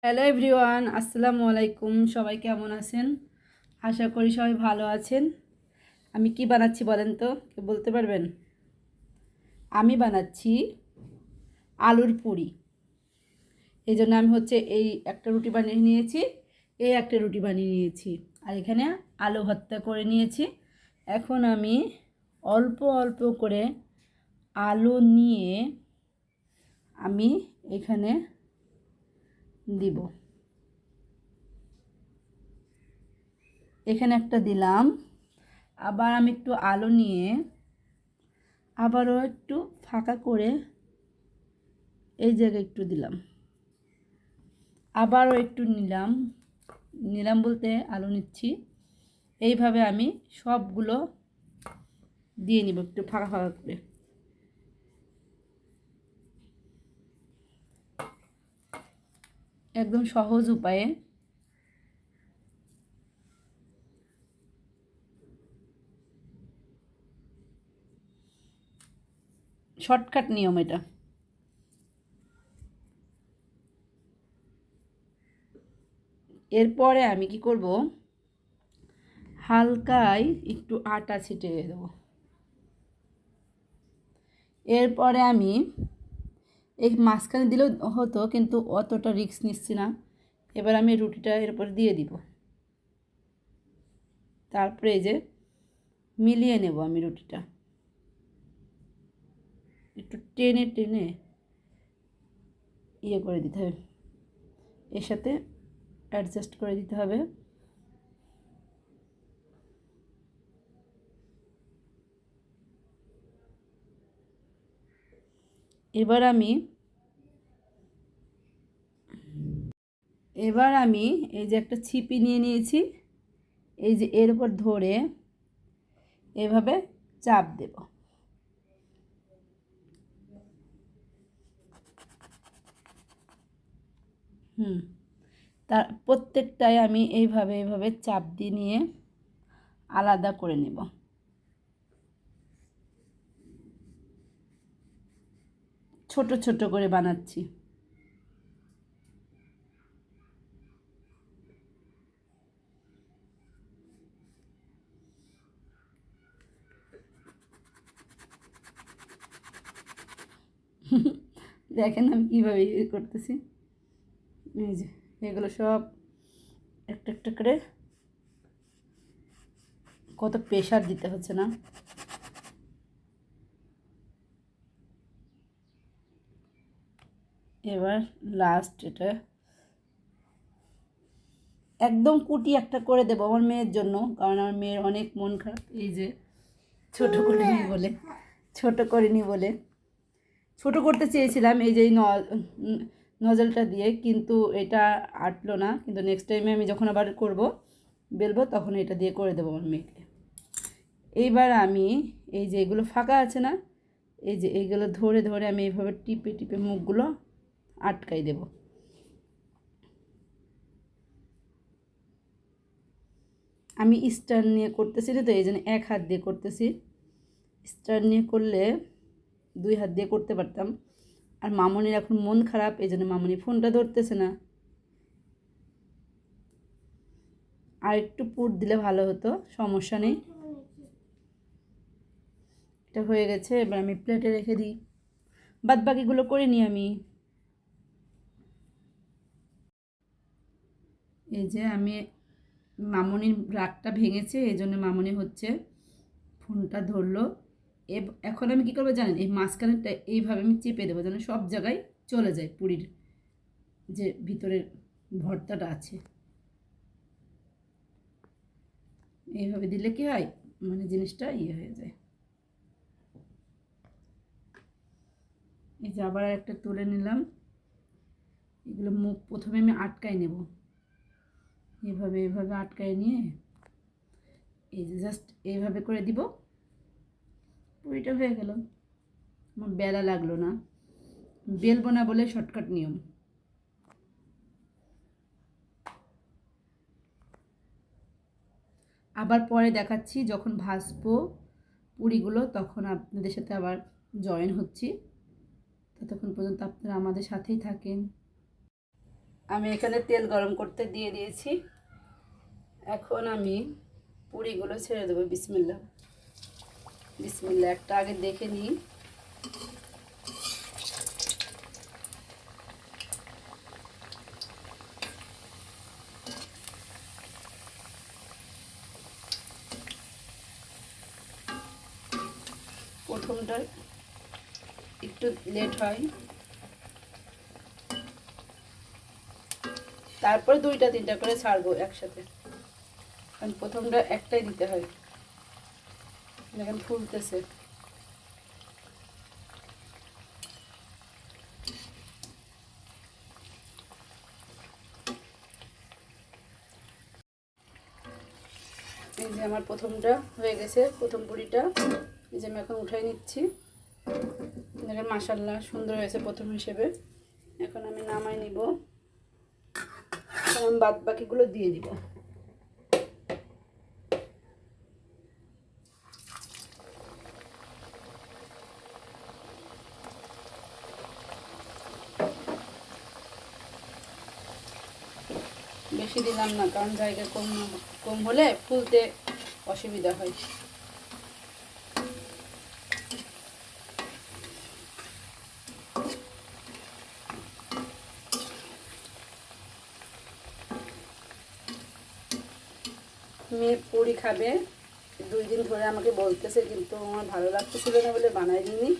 Hello everyone, আসসালামু আলাইকুম। সবাই কেমন আছেন? আশা করি সবাই ভালো আছেন। আমি কি বানাচ্ছি বলেন তো, কেউ বলতে পারবেন? আমি বানাচ্ছি আলুর পুরি। এই জন্য আমি এই একটা রুটি বানিয়ে নিয়েছি, এই একটা রুটি বানিয়ে নিয়েছি, আর এখানে আলু ভর্তা করে নিয়েছি। এখন আমি অল্প অল্প করে আলু নিয়ে আমি এখানে দিব। এখানে একটা দিলাম, আবার আমি একটু আলু নিয়ে আবারও একটু ফাঁকা করে এই জায়গায় একটু দিলাম, আবারও একটু নিলাম নিলাম বলতে আলু নিচ্ছি। এইভাবে আমি সবগুলো দিয়ে নিব একটু ফাঁকা ফাঁকা করে। একদম সহজ উপায়ে শর্টকাট নিয়ম এটা। এরপরে আমি কি করব, হালকায় একটু আটা ছিটিয়ে দেবো। এরপরে আমি এই মাঝখানে দিলেও হতো, কিন্তু অতটা রিস্ক নিচ্ছি না। এবার আমি রুটিটা এর উপর দিয়ে দিব, তারপরে এই যে মিলিয়ে নেব আমি রুটিটা, একটু টেনে টেনে ইয়ে করে দিতে হবে, এর সাথে অ্যাডজাস্ট করে দিতে হবে। এবার আমি এই যে একটা ছিপি নিয়ে নিয়েছি, এই যে এর উপর ধরে এভাবে চাপ দেব। তার প্রত্যেকটাই আমি এইভাবে এইভাবে চাপ দিয়ে নিয়ে আলাদা করে নেব। ছোট ছোট করে বানাচ্ছি। দেখেন আমি কীভাবে ইয়ে করতেছি। এই যে এগুলো সব একটা একটা করে, কত প্রেশার দিতে হচ্ছে না। এবার লাস্ট এটা একদম কুটি একটা করে দেবো আমার মেয়ের জন্য, কারণ আমার মেয়ের অনেক মন খারাপ। এই যে ছোট করিনি বলে ছোট করিনি বলে ছোট করতে চেয়েছিলাম এই যে নজলটা দিয়ে, কিন্তু এটা আটলো না। কিন্তু নেক্সট টাইমে আমি যখন আবার করব বেলবো, তখন এটা দিয়ে করে দেবো আমার মেয়েকে। এইবার আমি এই যে এগুলো ফাঁকা আছে না, এই যে এইগুলো ধরে ধরে আমি এইভাবে টিপে টিপে মুখগুলো আটকাই দেব। আমি স্টার নিয়ে করতেছি না তো, এই জন্য এক হাত দিয়ে করতেছি। স্টার নিয়ে করলে দুই হাত দিয়ে করতে পারতাম। আর মামনির এখন মন খারাপ, এই জন্য মামনি ফোনটা ধরতেছে না। আর একটু পুর দিলে ভালো হতো, সমস্যা নেই। এটা হয়ে গেছে, এবার আমি প্লেটে রেখে দিই। বাদ বাকিগুলো করে নিই আমি। এই যে আমি মামনির রাগটা ভেঙেছে, এই জন্য মামনি ফোনটা ধরলো। এখন আমি কী করবো জানেন, এই মাঝখানেরটা এইভাবে আমি চেপে দেবো যেন সব জায়গায় চলে যায় পুরীর যে ভিতরের ভর্তাটা আছে। এইভাবে দিলে কি হয়, মানে জিনিসটা ইয়ে হয়ে যায়। এই যে আবার একটা তুলে নিলাম। এগুলো মুখ প্রথমে আমি আটকাই নেব, এভাবে এভাবে আটকায় নিয়ে এই যে জাস্ট এইভাবে করে দিব। পুরিটা হয়ে গেল। আমার বেলা লাগলো না, বেলবো না বলে শর্টকাট নিয়ম। আবার পরে দেখাচ্ছি যখন ভাজবো পুরিগুলো, তখন আপনাদের সাথে আবার জয়েন হচ্ছি। ততক্ষণ পর্যন্ত আপনারা আমাদের সাথেই থাকেন। আমি এখানে তেল গরম করতে দিয়ে দিয়েছি। এখন আমি পুরিগুলো ছেড়ে দেবো। বিসমিল্লাহ বিসমিল্লাহ। একটা আগে দেখে নিই। প্রথমটা একটু লেট হয়, তারপরে 2টা 3টা করে ছাড়বো একসাথে, কারণ প্রথমটা একটাই দিতে হয়। দেখেন ফুলতেছে। এই যে আমার প্রথমটা হয়ে গেছে, প্রথম পুরিটা। এই যে আমি এখন উঠাই নিচ্ছি। দেখেন মাশাআল্লাহ সুন্দর হয়েছে প্রথম হিসেবে। এখন আমি নামাই নিব। এখন বাদ বাকিগুলো দিয়ে দিব। বেশি দিলাম না, কারণ জায়গা কম কম হলে ফুলতে অসুবিধা হয়। মেয়ে পুরি খাবে, 2 দিন ধরে আমাকে বলতেছে, কিন্তু আমার ভালো লাগতেছিল না বলে বানাই দিইনি।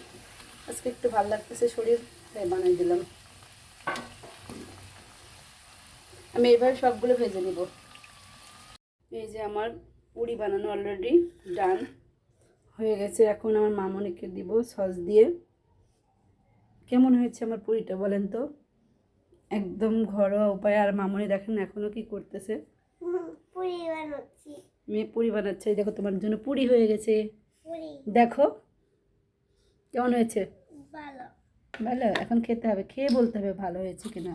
আজকে একটু ভালো লাগতেছে শরীর, তাই বানাই দিলাম। আমি এইভাবে সবগুলো ভেজে নিব। এই যে আমার পুরি বানানো অলরেডি ডান হয়ে গেছে। এখন আমার মামনিকে দিব সস দিয়ে। কেমন হয়েছে আমার পুরিটা বলেন তো? একদম ঘরোয়া উপায়। আর মামনি দেখেন এখনো কি করতেছে, পুরি বানাচ্ছি। মেয়ে পুরি বানাচ্ছে। এই দেখো তোমার জন্য পুরি হয়ে গেছে। দেখো কেমন হয়েছে। ভালো। ভালো। এখন খেতে হবে, খেয়ে বলতে হবে ভালো হয়েছে কিনা।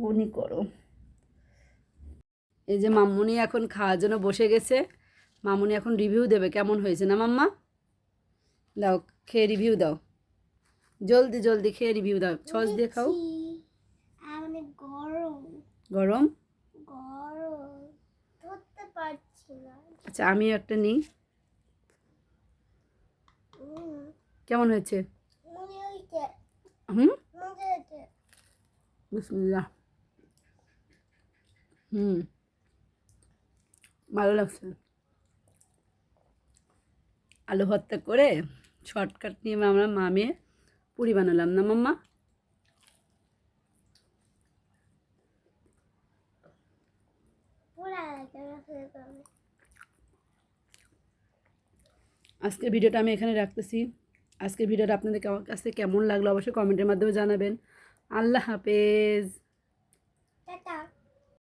উনি করো। এই যে মামুনি এখন খাওয়ার জন্য বসে গেছে। মামুনি এখন রিভিউ দেবে কেমন হয়েছে, না মাম্মা? দাও, খেয়ে রিভিউ দাও। জলদি জলদি খেয়ে রিভিউ দাও। সস দিয়ে খাও। অনেক গরম। গরম? গরম ধরতে পারছি না। আচ্ছা আমিও একটা নিই। কেমন হয়েছে? মনে হয়েছে। হুম, মজা হয়েছে। বিসমিল্লাহ। ভালো লাগছে। আলু ভর্তা করে শর্টকাট নিয়ে আমরা মামে পুরি বানালাম, না মাম্মা? পুরা হয়ে যাবে। আজকের ভিডিওটা আমি এখানে রাখতেছি। আজকের ভিডিওটা আপনাদের কাছে কেমন লাগলো অবশ্যই কমেন্টের মাধ্যমে জানাবেন। আল্লাহ হাফেজ। টাটা।